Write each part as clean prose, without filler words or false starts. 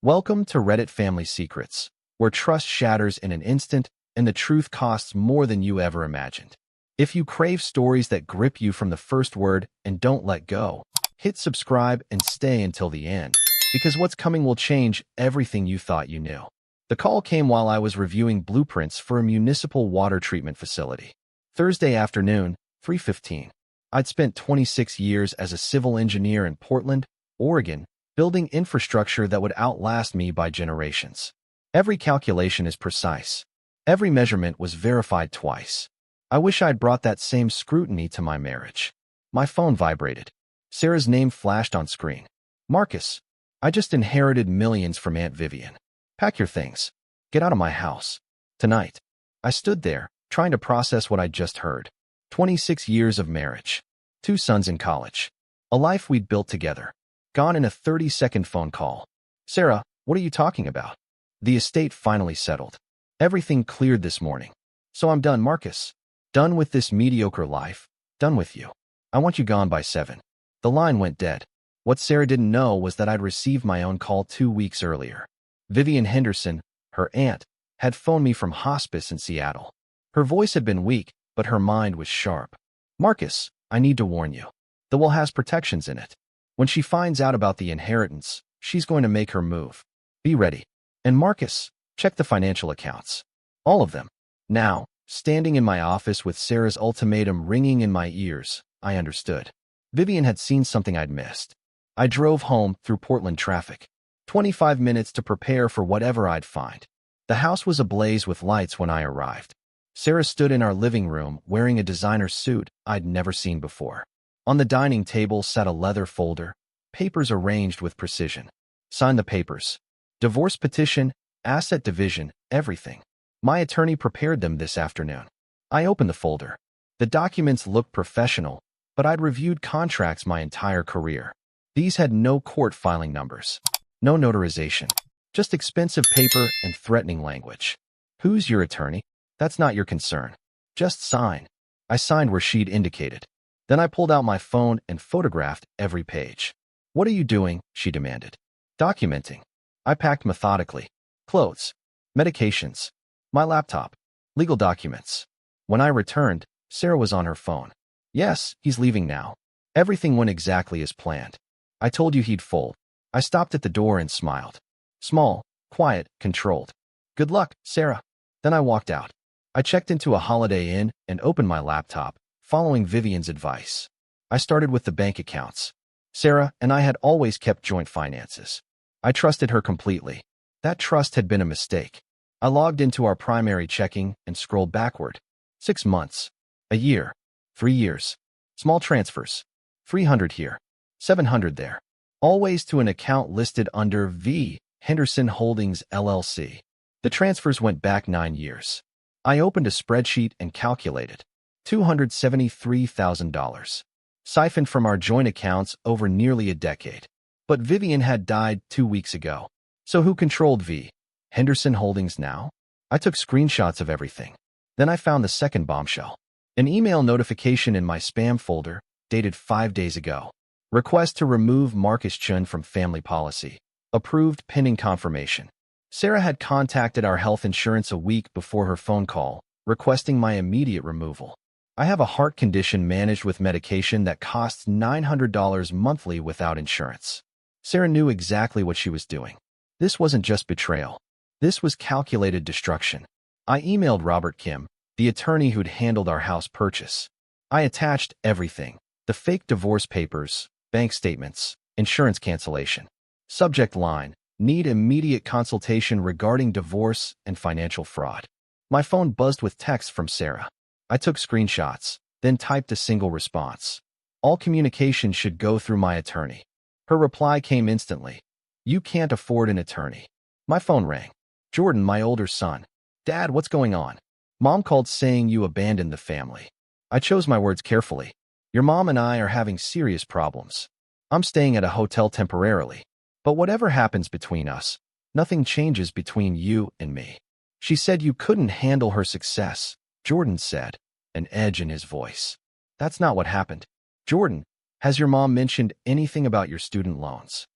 Welcome to Reddit Family Secrets, where trust shatters in an instant and the truth costs more than you ever imagined. If you crave stories that grip you from the first word and don't let go, hit subscribe and stay until the end, because what's coming will change everything you thought you knew. The call came while I was reviewing blueprints for a municipal water treatment facility. Thursday afternoon, 3:15. I'd spent 26 years as a civil engineer in Portland, Oregon, building infrastructure that would outlast me by generations. Every calculation is precise. Every measurement was verified twice. I wish I'd brought that same scrutiny to my marriage. My phone vibrated. Sarah's name flashed on screen. Marcus, I just inherited millions from Aunt Vivian. Pack your things. Get out of my house. Tonight. I stood there, trying to process what I'd just heard. 26 years of marriage. 2 sons in college. A life we'd built together. Gone in a 30-second phone call. Sarah, what are you talking about? The estate finally settled. Everything cleared this morning. So I'm done, Marcus. Done with this mediocre life. Done with you. I want you gone by 7. The line went dead. What Sarah didn't know was that I'd received my own call 2 weeks earlier. Vivian Henderson, her aunt, had phoned me from hospice in Seattle. Her voice had been weak, but her mind was sharp. Marcus, I need to warn you. The will has protections in it. When she finds out about the inheritance, she's going to make her move. Be ready. And Marcus, check the financial accounts. All of them. Now, standing in my office with Sarah's ultimatum ringing in my ears, I understood. Vivian had seen something I'd missed. I drove home through Portland traffic. 25 minutes to prepare for whatever I'd find. The house was ablaze with lights when I arrived. Sarah stood in our living room wearing a designer suit I'd never seen before. On the dining table sat a leather folder, papers arranged with precision. Sign the papers. Divorce petition, asset division, everything. My attorney prepared them this afternoon. I opened the folder. The documents looked professional, but I'd reviewed contracts my entire career. These had no court filing numbers. No notarization. Just expensive paper and threatening language. Who's your attorney? That's not your concern. Just sign. I signed where she'd indicated. Then I pulled out my phone and photographed every page. What are you doing? She demanded. Documenting. I packed methodically. Clothes. Medications. My laptop. Legal documents. When I returned, Sarah was on her phone. Yes, he's leaving now. Everything went exactly as planned. I told you he'd fold. I stopped at the door and smiled. Small, quiet, controlled. Good luck, Sarah. Then I walked out. I checked into a Holiday Inn and opened my laptop, following Vivian's advice. I started with the bank accounts. Sarah and I had always kept joint finances. I trusted her completely. That trust had been a mistake. I logged into our primary checking and scrolled backward. 6 months. A year. 3 years. Small transfers. 300 here. 700 there. Always to an account listed under V. Henderson Holdings, LLC. The transfers went back 9 years. I opened a spreadsheet and calculated. $273,000. Siphoned from our joint accounts over nearly a decade. But Vivian had died 2 weeks ago. So who controlled V. Henderson Holdings now? I took screenshots of everything. Then I found the second bombshell. An email notification in my spam folder, dated 5 days ago. Request to remove Marcus Chun from family policy. Approved pending confirmation. Sarah had contacted our health insurance a week before her phone call, requesting my immediate removal. I have a heart condition managed with medication that costs $900 monthly without insurance. Sarah knew exactly what she was doing. This wasn't just betrayal. This was calculated destruction. I emailed Robert Kim, the attorney who'd handled our house purchase. I attached everything. The fake divorce papers, bank statements, insurance cancellation. Subject line, need immediate consultation regarding divorce and financial fraud. My phone buzzed with texts from Sarah. I took screenshots, then typed a single response. All communication should go through my attorney. Her reply came instantly. You can't afford an attorney. My phone rang. Jordan, my older son. Dad, what's going on? Mom called saying you abandoned the family. I chose my words carefully. Your mom and I are having serious problems. I'm staying at a hotel temporarily. But whatever happens between us, nothing changes between you and me. She said you couldn't handle her success. Jordan said, an edge in his voice. That's not what happened. Jordan, has your mom mentioned anything about your student loans?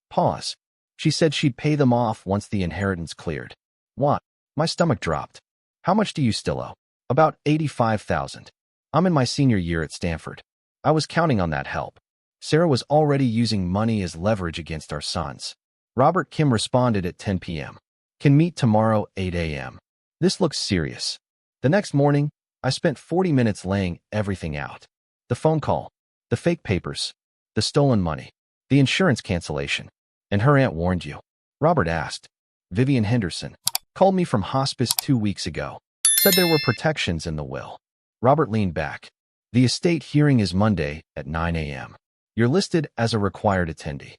Pause. She said she'd pay them off once the inheritance cleared. What? My stomach dropped. How much do you still owe? About $85,000. I'm in my senior year at Stanford. I was counting on that help. Sarah was already using money as leverage against our sons. Robert Kim responded at 10 p.m. Can meet tomorrow 8 a.m. This looks serious. The next morning, I spent 40 minutes laying everything out. The phone call, the fake papers, the stolen money, the insurance cancellation. And her aunt warned you? Robert asked. Vivian Henderson called me from hospice 2 weeks ago. Said there were protections in the will. Robert leaned back. The estate hearing is Monday at 9 a.m. You're listed as a required attendee.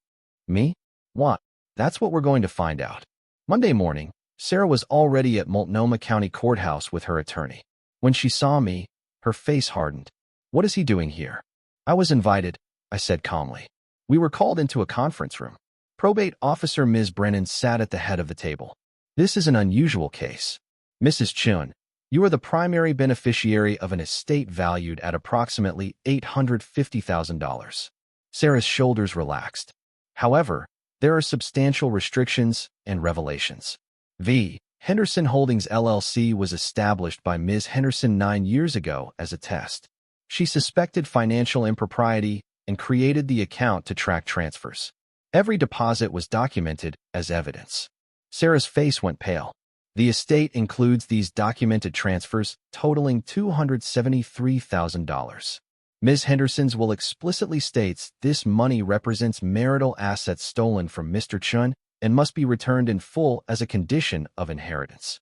Me? What? That's what we're going to find out. Monday morning, Sarah was already at Multnomah County Courthouse with her attorney. When she saw me, her face hardened. What is he doing here? I was invited, I said calmly. We were called into a conference room. Probate officer Ms. Brennan sat at the head of the table. This is an unusual case. Mrs. Chun, you are the primary beneficiary of an estate valued at approximately $850,000. Sarah's shoulders relaxed. However, there are substantial restrictions and revelations. V. Henderson Holdings LLC was established by Ms. Henderson 9 years ago as a test. She suspected financial impropriety and created the account to track transfers. Every deposit was documented as evidence. Sarah's face went pale. The estate includes these documented transfers totaling $273,000. Ms. Henderson's will explicitly states this money represents marital assets stolen from Mr. Chun and must be returned in full as a condition of inheritance.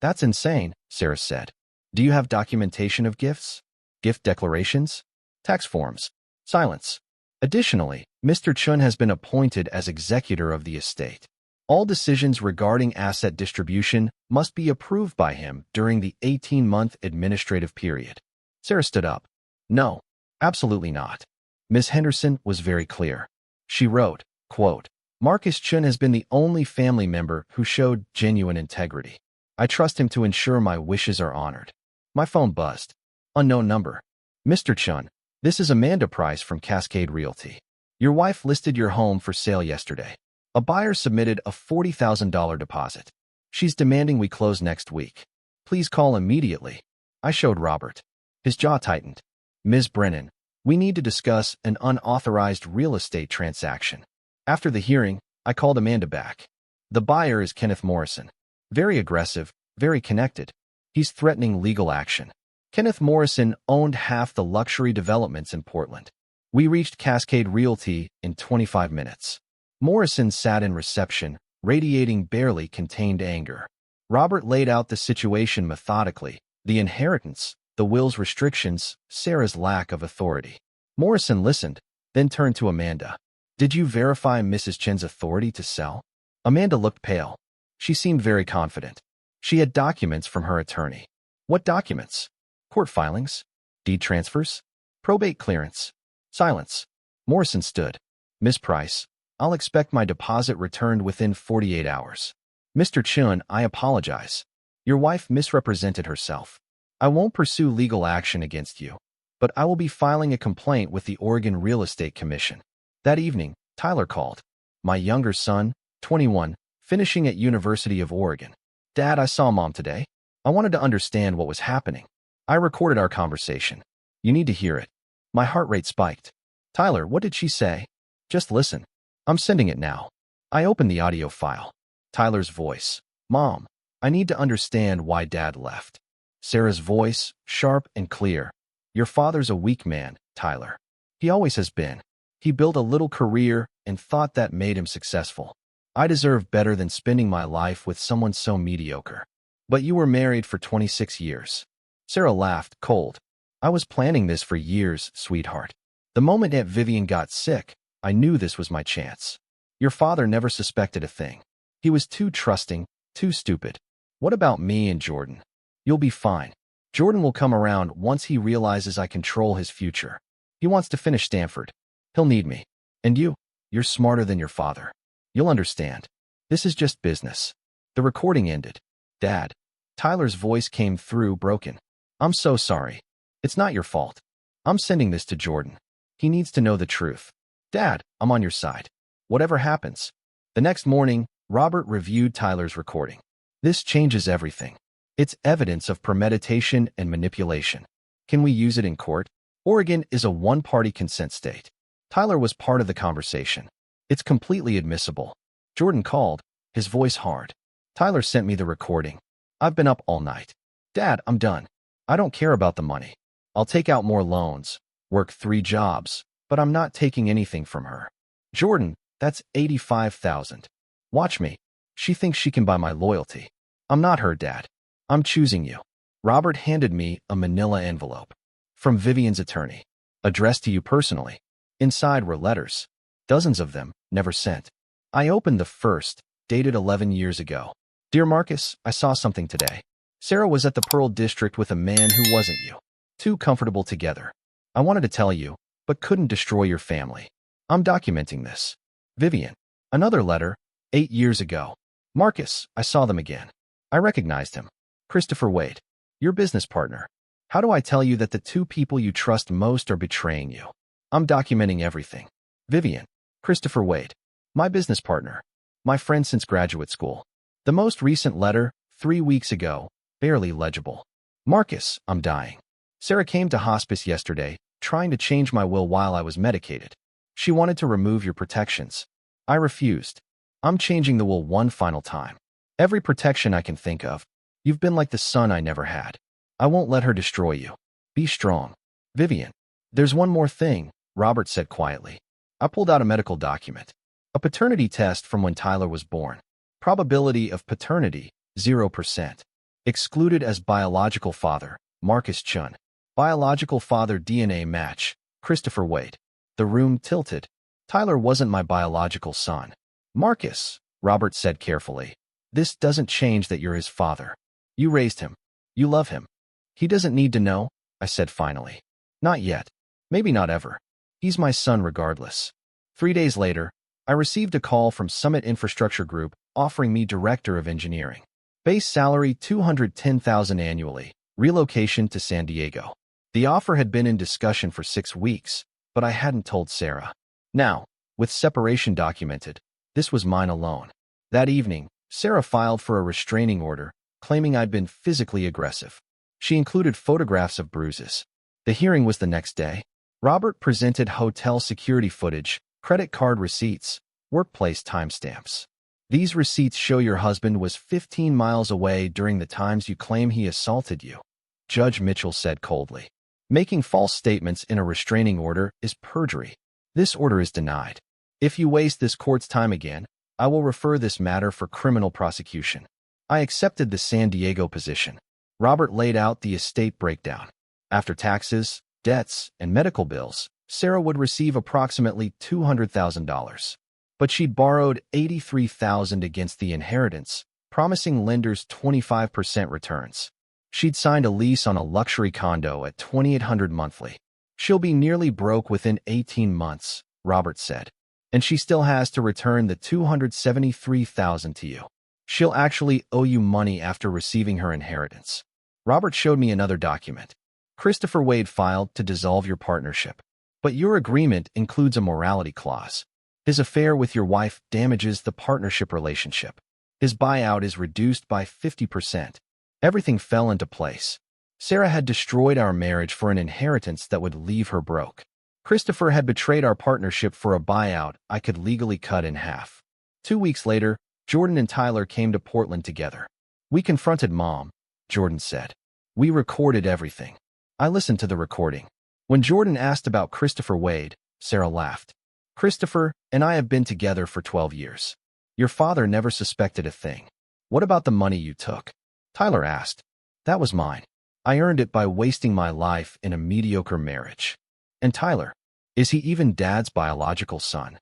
That's insane, Sarah said. Do you have documentation of gifts? Gift declarations? Tax forms? Silence. Additionally, Mr. Chun has been appointed as executor of the estate. All decisions regarding asset distribution must be approved by him during the 18-month administrative period. Sarah stood up. No, absolutely not. Ms. Henderson was very clear. She wrote, quote, Marcus Chun has been the only family member who showed genuine integrity. I trust him to ensure my wishes are honored. My phone buzzed. Unknown number. Mr. Chun, this is Amanda Price from Cascade Realty. Your wife listed your home for sale yesterday. A buyer submitted a $40,000 deposit. She's demanding we close next week. Please call immediately. I showed Robert. His jaw tightened. Ms. Brennan, we need to discuss an unauthorized real estate transaction. After the hearing, I called Amanda back. The buyer is Kenneth Morrison. Very aggressive, very connected. He's threatening legal action. Kenneth Morrison owned half the luxury developments in Portland. We reached Cascade Realty in 25 minutes. Morrison sat in reception, radiating barely contained anger. Robert laid out the situation methodically, the inheritance, the will's restrictions, Sarah's lack of authority. Morrison listened, then turned to Amanda. Did you verify Mrs. Chen's authority to sell? Amanda looked pale. She seemed very confident. She had documents from her attorney. What documents? Court filings? Deed transfers? Probate clearance? Silence. Morrison stood. Miss Price, I'll expect my deposit returned within 48 hours. Mr. Chun, I apologize. Your wife misrepresented herself. I won't pursue legal action against you, but I will be filing a complaint with the Oregon Real Estate Commission. That evening, Tyler called. My younger son, 21, finishing at University of Oregon. Dad, I saw Mom today. I wanted to understand what was happening. I recorded our conversation. You need to hear it. My heart rate spiked. Tyler, what did she say? Just listen. I'm sending it now. I opened the audio file. Tyler's voice. Mom, I need to understand why Dad left. Sarah's voice, sharp and clear. Your father's a weak man, Tyler. He always has been. He built a little career and thought that made him successful. I deserve better than spending my life with someone so mediocre. But you were married for 26 years. Sarah laughed, cold. I was planning this for years, sweetheart. The moment Aunt Vivian got sick, I knew this was my chance. Your father never suspected a thing. He was too trusting, too stupid. What about me and Jordan? You'll be fine. Jordan will come around once he realizes I control his future. He wants to finish Stanford. He'll need me. And you're smarter than your father. You'll understand. This is just business. The recording ended. Dad. Tyler's voice came through broken. I'm so sorry. It's not your fault. I'm sending this to Jordan. He needs to know the truth. Dad, I'm on your side. Whatever happens. The next morning, Robert reviewed Tyler's recording. This changes everything. It's evidence of premeditation and manipulation. Can we use it in court? Oregon is a one-party consent state. Tyler was part of the conversation. It's completely admissible. Jordan called, his voice hard. Tyler sent me the recording. I've been up all night. Dad, I'm done. I don't care about the money. I'll take out more loans, work 3 jobs, but I'm not taking anything from her. Jordan, that's $85,000. Watch me. She thinks she can buy my loyalty. I'm not her, Dad. I'm choosing you. Robert handed me a manila envelope. From Vivian's attorney. Addressed to you personally. Inside were letters. Dozens of them, never sent. I opened the first, dated 11 years ago. Dear Marcus, I saw something today. Sarah was at the Pearl District with a man who wasn't you. Too comfortable together. I wanted to tell you, but couldn't destroy your family. I'm documenting this. Vivian. Another letter, 8 years ago. Marcus, I saw them again. I recognized him. Christopher Wade. Your business partner. How do I tell you that the 2 people you trust most are betraying you? I'm documenting everything. Vivian. Christopher Wade. My business partner. My friend since graduate school. The most recent letter, 3 weeks ago, barely legible. Marcus, I'm dying. Sarah came to hospice yesterday, trying to change my will while I was medicated. She wanted to remove your protections. I refused. I'm changing the will one final time. Every protection I can think of. You've been like the son I never had. I won't let her destroy you. Be strong. Vivian. There's one more thing, Robert said quietly. I pulled out a medical document. A paternity test from when Tyler was born. Probability of paternity, 0%. Excluded as biological father, Marcus Chun. Biological father DNA match, Christopher Wade. The room tilted. Tyler wasn't my biological son. Marcus, Robert said carefully. This doesn't change that you're his father. You raised him. You love him. He doesn't need to know, I said finally. Not yet. Maybe not ever. He's my son regardless. 3 days later, I received a call from Summit Infrastructure Group offering me Director of Engineering. Base salary $210,000 annually, relocation to San Diego. The offer had been in discussion for 6 weeks, but I hadn't told Sarah. Now, with separation documented, this was mine alone. That evening, Sarah filed for a restraining order, claiming I'd been physically aggressive. She included photographs of bruises. The hearing was the next day. Robert presented hotel security footage, credit card receipts, workplace timestamps. These receipts show your husband was 15 miles away during the times you claim he assaulted you. Judge Mitchell said coldly. Making false statements in a restraining order is perjury. This order is denied. If you waste this court's time again, I will refer this matter for criminal prosecution. I accepted the San Diego position. Robert laid out the estate breakdown. After taxes, debts, and medical bills, Sarah would receive approximately $200,000. But she'd borrowed $83,000 against the inheritance, promising lenders 25% returns. She'd signed a lease on a luxury condo at $2,800 monthly. She'll be nearly broke within 18 months, Robert said. And she still has to return the $273,000 to you. She'll actually owe you money after receiving her inheritance. Robert showed me another document. Christopher Wade filed to dissolve your partnership. But your agreement includes a morality clause. His affair with your wife damages the partnership relationship. His buyout is reduced by 50%. Everything fell into place. Sarah had destroyed our marriage for an inheritance that would leave her broke. Christopher had betrayed our partnership for a buyout I could legally cut in half. 2 weeks later, Jordan and Tyler came to Portland together. We confronted Mom, Jordan said. We recorded everything. I listened to the recording. When Jordan asked about Christopher Wade, Sarah laughed. Christopher and I have been together for 12 years. Your father never suspected a thing. What about the money you took? Tyler asked. That was mine. I earned it by wasting my life in a mediocre marriage. And Tyler, is he even Dad's biological son?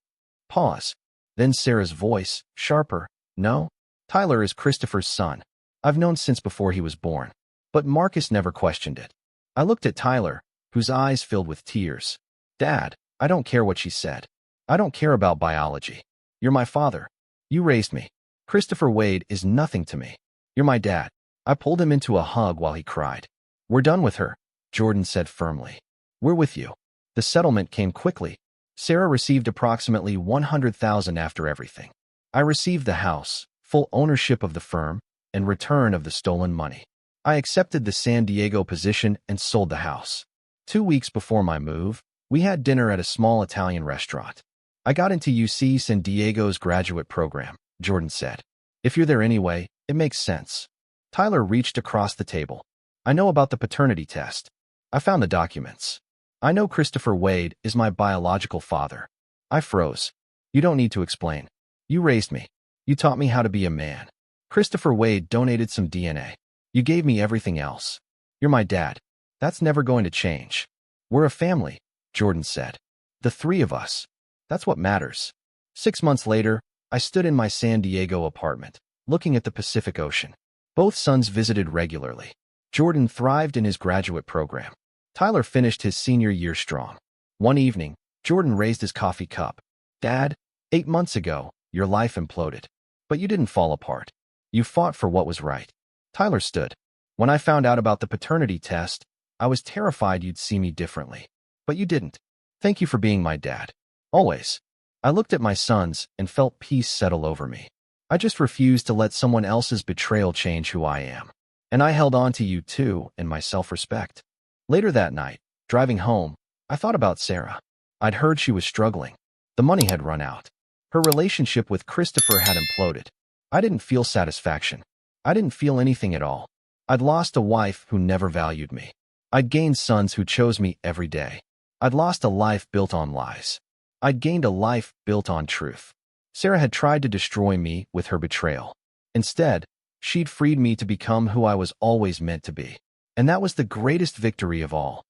Pause. Then Sarah's voice, sharper. No, Tyler is Christopher's son. I've known since before he was born. But Marcus never questioned it. I looked at Tyler, whose eyes filled with tears. Dad, I don't care what she said. I don't care about biology. You're my father. You raised me. Christopher Wade is nothing to me. You're my dad. I pulled him into a hug while he cried. We're done with her, Jordan said firmly. We're with you. The settlement came quickly. Sarah received approximately $100,000 after everything. I received the house, full ownership of the firm, and return of the stolen money. I accepted the San Diego position and sold the house. 2 weeks before my move, we had dinner at a small Italian restaurant. I got into UC San Diego's graduate program, Jordan said. If you're there anyway, it makes sense. Tyler reached across the table. I know about the paternity test. I found the documents. I know Christopher Wade is my biological father. I froze. You don't need to explain. You raised me. You taught me how to be a man. Christopher Wade donated some DNA. You gave me everything else. You're my dad. That's never going to change. We're a family, Jordan said. The three of us. That's what matters. 6 months later, I stood in my San Diego apartment, looking at the Pacific Ocean. Both sons visited regularly. Jordan thrived in his graduate program. Tyler finished his senior year strong. One evening, Jordan raised his coffee cup. Dad, 8 months ago, your life imploded. But you didn't fall apart. You fought for what was right. Tyler stood. When I found out about the paternity test, I was terrified you'd see me differently. But you didn't. Thank you for being my dad. Always. I looked at my sons and felt peace settle over me. I just refused to let someone else's betrayal change who I am. And I held on to you too and my self-respect. Later that night, driving home, I thought about Sarah. I'd heard she was struggling. The money had run out. Her relationship with Christopher had imploded. I didn't feel satisfaction. I didn't feel anything at all. I'd lost a wife who never valued me. I'd gained sons who chose me every day. I'd lost a life built on lies. I'd gained a life built on truth. Sarah had tried to destroy me with her betrayal. Instead, she'd freed me to become who I was always meant to be. And that was the greatest victory of all.